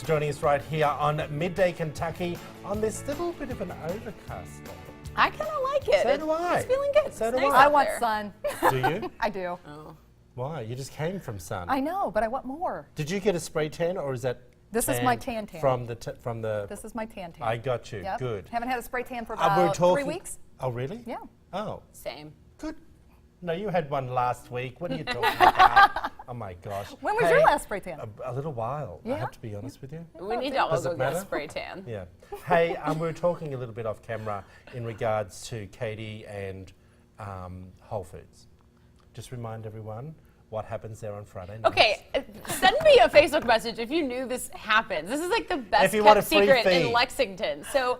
Joining us right here on Midday, Kentucky, on this little bit of an overcast day. I kind of like it. So do I. It's feeling good. So It's do nice I. out want there. sun. Do you? I do. Oh. Why? You just came from sun. I know, but I want more. Did you get a spray tan, or is that This is my tan. from the? This is my tan. I got you. Yep. Good. Haven't had a spray tan for We're about talking, 3 weeks. Oh, really? Yeah. Oh, Same. good. No, you had one last week. What are you talking about? Oh my gosh. When was your last spray tan? A little while. I Yeah? have to be honest with you. We need to all Does go it get a matter? spray tan. Yeah. Hey, we were talking a little bit off camera in regards to Katie and Whole Foods. Just remind everyone what happens there on Friday night. Okay, send me a Facebook message if you knew this happens. This is like the best If you want kept a free secret feed. in Lexington. So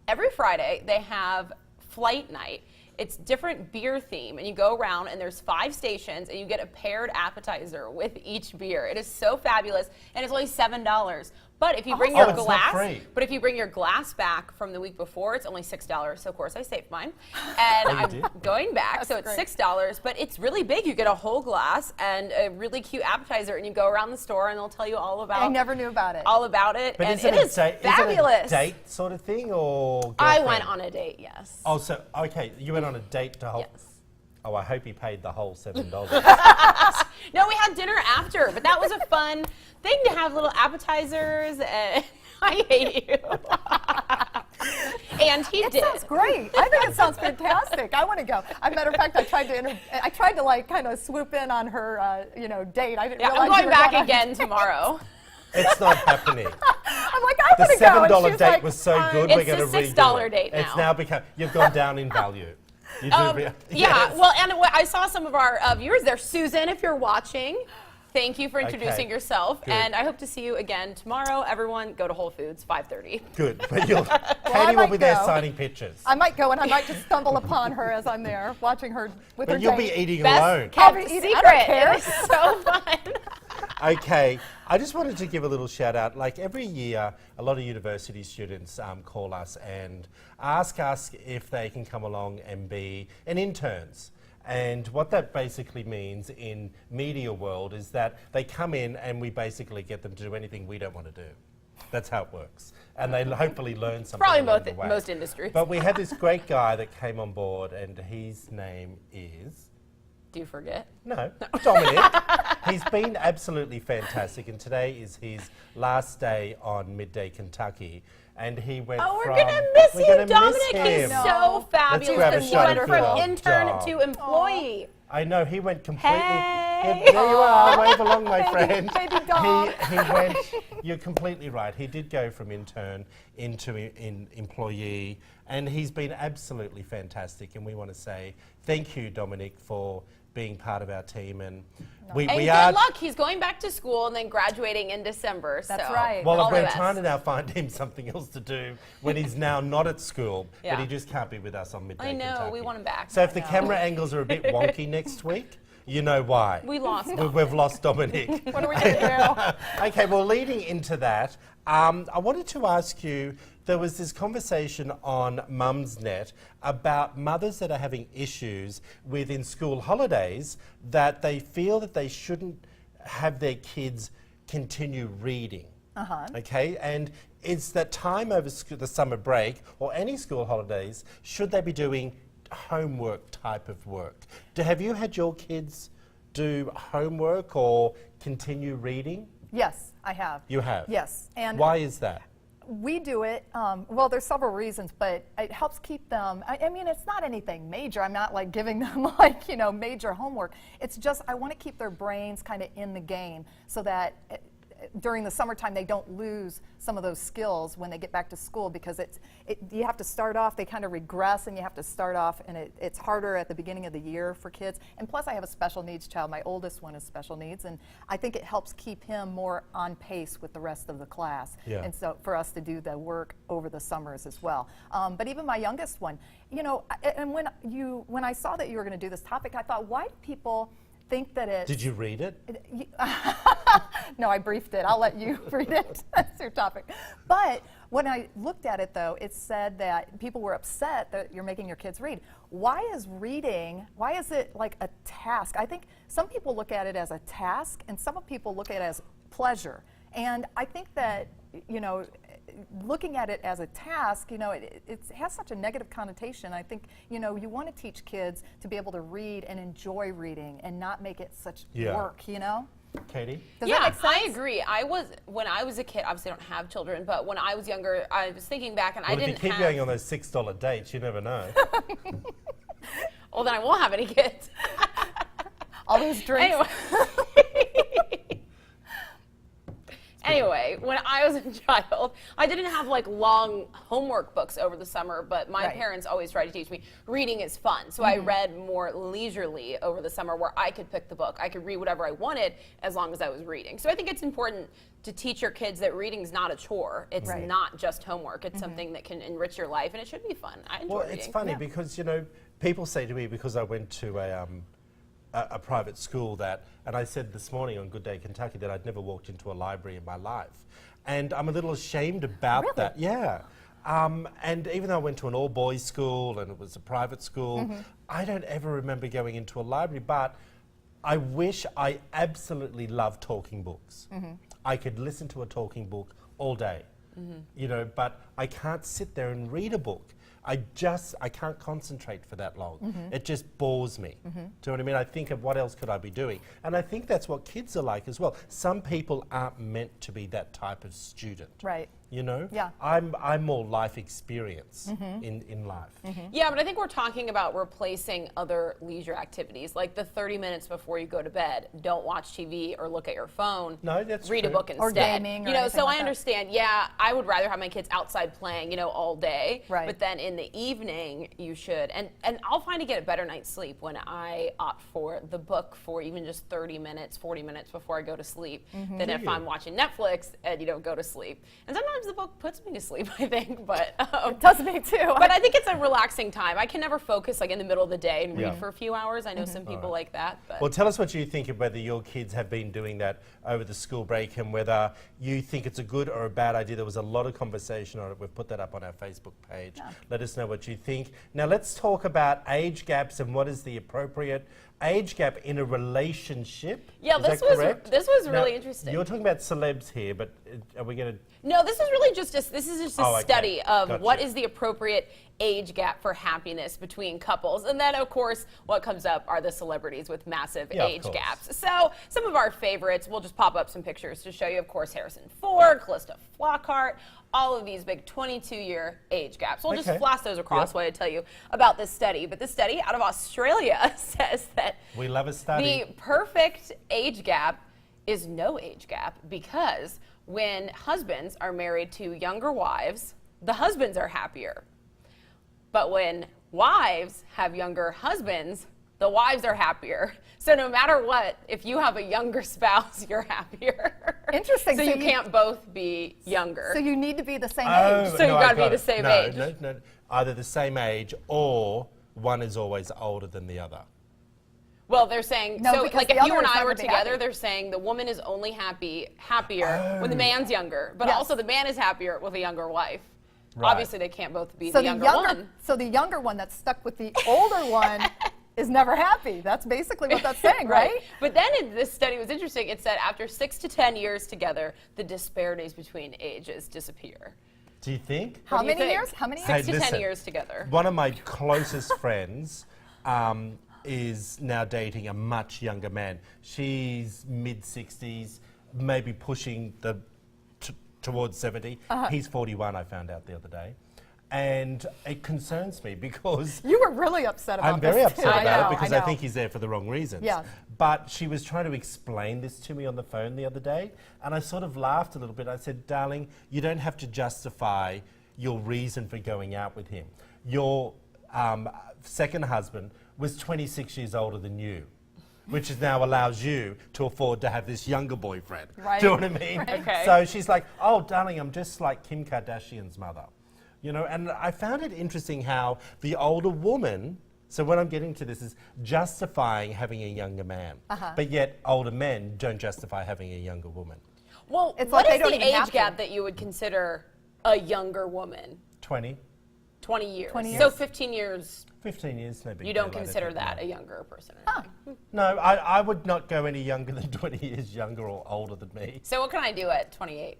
every Friday they have flight night. It's different beer theme, and you go around and there's 5 stations and you get a paired appetizer with each beer. It is so fabulous, and it's only $7. But if you bring your Oh, it's not glass, free. but if you bring your glass back from the week before, it's only $6. So of course I saved mine, and you I'm did? going back. That's so it's great. $6, but it's really big. You get a whole glass and a really cute appetizer, and you go around the store and they'll tell you all about. I never knew about it. All about it, But and isn't it is isn't fabulous. it a date sort of thing, or I girlfriend? went on a date, yes. Oh, so okay, you went on a date to Whole. Yes. Oh, I hope he paid the whole $7. No, we had dinner after, but that was a fun thing to have little appetizers. And I hate you. And he It did. sounds great. I think it sounds fantastic. I want to go. As a matter of fact, I tried to like kind of swoop in on her, date. I didn't Yeah, realize I'm you going were back going on- again tomorrow. It's not happening. I'm like, I The want to go. And $7 she's date like, was so fine. good. It's We're going to a redo $6 it. date now. It's now become. You've gone down in value. You do Yeah, yes. well, and I saw some of our viewers there. Susan, if you're watching, thank you for introducing Okay. yourself. Good. And I hope to see you again tomorrow. Everyone, go to Whole Foods, 5:30. Good, but Katie will might be there go. signing pictures. I might go and I might just stumble upon her as I'm there watching her with her But you'll date. be eating Best alone. kept I'll be eating- I don't secret. care. It is so fun. Okay, I just wanted to give a little shout out. Like every year, a lot of university students call us and ask us if they can come along and be an interns. And what that basically means in media world is that they come in and we basically get them to do anything we don't want to do. That's how it works. And they hopefully learn something Probably along the way. most industries. But we had this great guy that came on board and his name is... Do you forget? No, Dominic. He's been absolutely fantastic, and today is his last day on Midday, Kentucky, and he went Oh, we're from... gonna miss we're you, gonna Dominic. miss He's him. so fabulous. grab a and shot went of from good intern old to Dom. employee. I know, he went completely... Hey. Yeah, there you are, wave along, my friend. baby Dom. He went... You're completely right. He did go from intern into employee, and he's been absolutely fantastic, and we want to say thank you, Dominic, for being part of our team, and we And are... good luck. He's going back to school and then graduating in December. That's so right. Well, all the we're best. trying to now find him something else to do when he's now not at school, Yeah. but he just can't be with us on Midday, I know, Kentucky. we want him back. So if the camera angles are a bit wonky next week, you know why. We lost him. We've lost Dominic. What are we going to do? Okay, well, leading into that, I wanted to ask you, there was this conversation on Mumsnet about mothers that are having issues within school holidays that they feel that they shouldn't have their kids continue reading. Okay, and it's that time over the summer break or any school holidays, should they be doing homework type of work? Have you had your kids do homework or continue reading? Yes, I have. You have? Yes. And Why is that? we do it, well, there's several reasons, but it helps keep them, I mean, it's not anything major. I'm not like giving them like, major homework. It's just, I want to keep their brains kind of in the game so that during the summertime they don't lose some of those skills when they get back to school, because you have to start off, they kind of regress, and you have to start off, and it's harder at the beginning of the year for kids. And plus I have a special needs child. My oldest one is special needs, and I think it helps keep him more on pace with the rest of the class. Yeah. And so for us to do the work over the summers as well. But even my youngest one, and when I saw that you were going to do this topic, I thought, why do people think that it's... Did you read it? No, I briefed it. I'll let you read it. That's your topic. But when I looked at it, though, it said that people were upset that you're making your kids read. Why is it like a task? I think some people look at it as a task, and some people look at it as pleasure. And I think that you know, looking at it as a task, you know, it has such a negative connotation. I think, you know, you want to teach kids to be able to read and enjoy reading and not make it such work, you know? Katie? Does that make sense? I agree. When I was a kid, obviously I don't have children, but when I was younger, I was thinking back and I didn't If you keep going on those $6 dates, you never know. Well, then I won't have any kids. All those drinks. Anyway, when I was a child, I didn't have like long homework books over the summer, but my parents always tried to teach me reading is fun. So I read more leisurely over the summer where I could pick the book. I could read whatever I wanted as long as I was reading. So I think it's important to teach your kids that reading is not a chore. It's not just homework. It's something that can enrich your life, and it should be fun. I enjoy reading. It's funny because, you know, people say to me, because I went to a private school and I said this morning on Good Day Kentucky that I'd never walked into a library in my life. And I'm a little ashamed about that. Yeah. And even though I went to an all-boys school and it was a private school, I don't ever remember going into a library, but I wish I absolutely loved talking books. I could listen to a talking book all day, you know, but I can't sit there and read a book. I can't concentrate for that long. It just bores me. Do you know what I mean? I think of what else could I be doing? And I think that's what kids are like as well. Some people aren't meant to be that type of student. Right. You know? Yeah. I'm more life experience in life. Yeah, but I think we're talking about replacing other leisure activities, like the 30 minutes before you go to bed. Don't watch TV or look at your phone. No, that's Read true. a book instead. Or gaming or you know, anything so like I that. understand. Yeah, I would rather have my kids outside playing, you know, all day. Right. But then in the evening, you should. And I'll find to get a better night's sleep when I opt for the book for even just 30 minutes, 40 minutes before I go to sleep than if I'm watching Netflix and you don't go to sleep. And sometimes the book puts me to sleep, I think, but It does me too. but I think it's a relaxing time. I can never focus like in the middle of the day and read Yeah. for a few hours. I know some people like that. But Well, tell us what you think of whether your kids have been doing that over the school break and whether you think it's a good or a bad idea. There was a lot of conversation on it. We've put that up on our Facebook page. Let us know what you think. Now, let's talk about age gaps and what is the appropriate age gap in a relationship. Yeah, Is this that was correct? this was Now, really interesting. You're talking about celebs here, but are we going to... No, this is really just a Oh, okay. study of Gotcha. what is the appropriate age gap for happiness between couples. And then, of course, what comes up are the celebrities with massive Yeah, of age course. gaps. So some of our favorites, we'll just pop up some pictures to show you. Of course, Harrison Ford, Calista Flockhart, all of these big 22-year age gaps. We'll just Okay. flash those across Yep. while I tell you about this study. But this study out of Australia says that We love a study. the perfect age gap is no age gap, because when husbands are married to younger wives, the husbands are happier. But when wives have younger husbands, the wives are happier. So no matter what, if you have a younger spouse, you're happier. Interesting. So So you you- can't both be younger. So you need to be the same Oh, age. So you I gotta be got the it. same No, age. No, either the same age or one is always older than the other. Well, they're saying, No, so because like the if you other and is I not were gonna be together, happy. they're saying the woman is only happier when the man's younger, but Yes. also the man is happier with a younger wife. Right. Obviously, they can't both be So the younger one. so the younger one that's stuck with the older one is never happy. That's basically what that's saying, right? But then this study was interesting. It said after 6 to 10 years together, the disparities between ages disappear. Do you think? How What do you many think? years? How many Hey, years? 6 to 10 listen, years together. One of my closest friends is now dating a much younger man. She's mid-60s, maybe pushing towards 70. He's 41, I found out the other day. And it concerns me because You were really upset about I'm very this, upset too. about I know, it because I know. think he's there for the wrong reasons. Yeah. But she was trying to explain this to me on the phone the other day, and I sort of laughed a little bit. I said, darling, you don't have to justify your reason for going out with him. Your second husband was 26 years older than you, which is now allows you to afford to have this younger boyfriend. Right. Do you know what I mean? Right. Okay. So she's like, oh, darling, I'm just like Kim Kardashian's mother. You know, and I found it interesting how the older woman, so what I'm getting to this is justifying having a younger man, but yet older men don't justify having a younger woman. Well, It's what like they is don't the even age have to. gap that you would consider a younger woman? 20, 20 years. 20 So years. 15 years, 15 years, no big you deal, don't I consider think, that no. a younger person. or anything. No, I would not go any younger than 20 years younger or older than me. So what can I do at 28?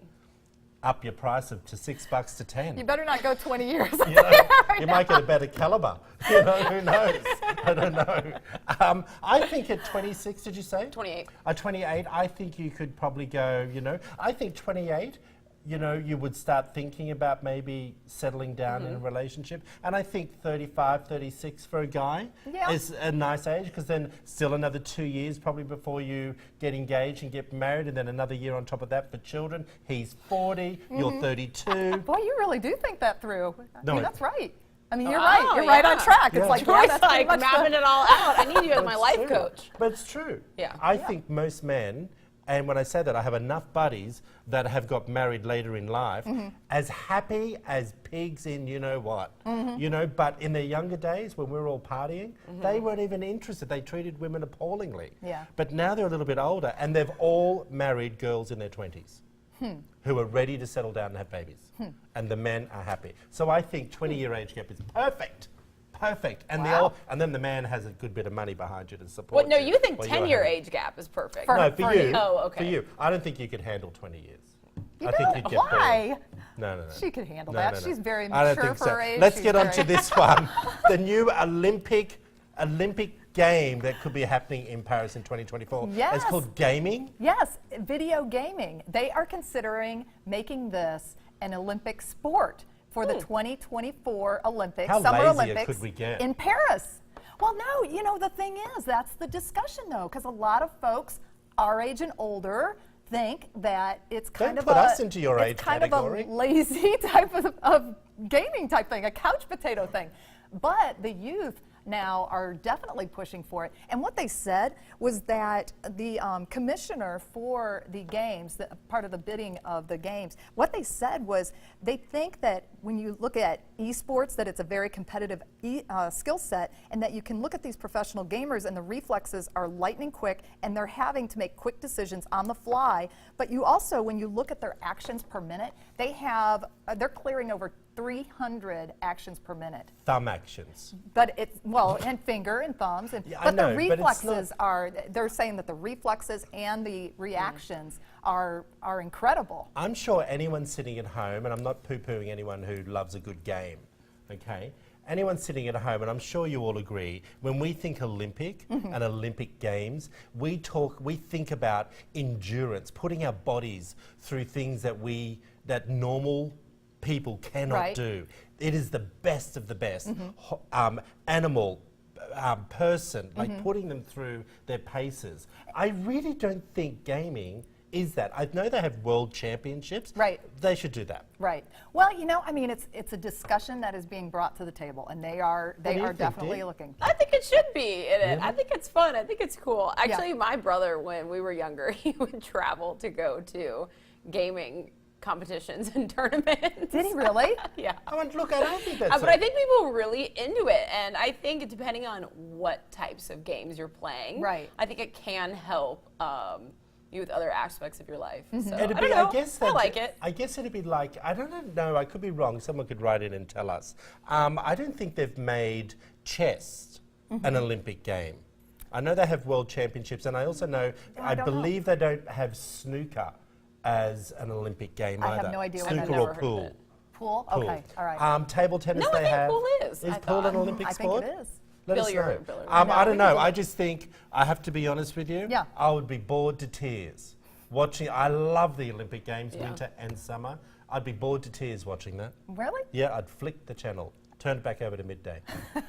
up your price to $6 to 10. You better not go 20 years. You know, you might get a better caliber. You know, who knows? I don't know. I think at 26, did you say? 28. At 28, I think you could probably go, I think 28, you would start thinking about maybe settling down in a relationship. And I think 35, 36 for a guy is a nice age, because then still another 2 years probably before you get engaged and get married, and then another year on top of that for children. He's 40, you're 32. Boy, you really do think that through. No, I mean, that's right. I mean, you're Oh, right. You're right on track. Yeah. It's like, Joy's that's like pretty much mapping it all out. I need you as my It's life true. coach. But it's true. Yeah. I think most men, and when I say that, I have enough buddies that have got married later in life, as happy as pigs in what. But in their younger days, when we were all partying, they weren't even interested. They treated women appallingly. Yeah. But now they're a little bit older, and they've all married girls in their 20s. Who are ready to settle down and have babies. And the men are happy. So I think 20-year age gap is perfect. Perfect. And and then the man has a good bit of money behind you to support Well, no, you think while you're 10-year happy. age gap is perfect. No, for you. Oh, okay. For you. I don't think you could handle 20 years. You I think do? you'd get Why? bored. No. She could handle No, that. no, no. She's very I don't mature think for so. her age. Let's She's get on to very- this one. The new Olympic game that could be happening in Paris in 2024. Yes. It's called gaming. Yes, video gaming. They are considering making this an Olympic sport for the 2024 Olympics, How Summer lazier Olympics could we get? in Paris. Well, no, the thing is, that's the discussion though, because a lot of folks our age and older think that it's kind Don't of put a, us into your it's age kind category. of a lazy type of gaming type thing, a couch potato thing. But the youth now are definitely pushing for it. And what they said was that the commissioner for the games, part of the bidding of the games, what they said was they think that when you look at esports, that it's a very competitive skill set, and that you can look at these professional gamers and the reflexes are lightning quick, and they're having to make quick decisions on the fly. But you also, when you look at their actions per minute, they're clearing over 300 actions per minute. Thumb actions. But it's, and finger and thumbs. Yeah, I but know, the but it's reflexes they're saying that the reflexes and the reactions are incredible. I'm sure anyone sitting at home, and I'm not poo-pooing anyone who loves a good game, okay? Anyone sitting at home, and I'm sure you all agree, when we think Olympic and Olympic Games, we think about endurance, putting our bodies through things that normal people cannot do. It is the best of the best. Animal, person, like putting them through their paces. I really don't think gaming is that. I know they have world championships. Right. They should do that. Right. Well, I mean, it's a discussion that is being brought to the table, and they are do you think, definitely Dee? looking. I think it should be in it. Really? I think it's fun. I think it's cool. Actually, my brother, when we were younger, he would travel to go to gaming competitions and tournaments. Did he really? Yeah. I don't think that's But I think people are really into it, and I think depending on what types of games you're playing, Right. I think it can help you with other aspects of your life. So, It'd I be, don't know. I guess I that- like it. I guess it'd be like, I don't know, I could be wrong, someone could write in and tell us. I don't think they've made chess an Olympic game. I know they have world championships, and I also know, I don't know. believe they don't have snooker as an Olympic game I either. have no idea what Snooker that is. or I've never heard of pool. it. Pool? Pool. Okay, all right. Table tennis No, I they think have. pool is, I pool thought. an Olympic I think sport? it is. Let us Billiard, know. billiard. I don't know. it's I just think, I have to be honest with you. Yeah. I would be bored to tears watching. I love the Olympic Games, Yeah. winter and summer. I'd be bored to tears watching that. Really? Yeah, I'd flick the channel, turn it back over to Midday.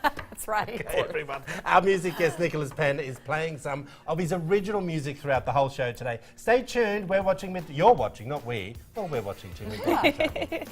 That's right. Hey, everyone. Our music guest, Nicholas Penn, is playing some of his original music throughout the whole show today. Stay tuned. We're watching Midday. You're watching, not we. Well, we're watching too. Midday.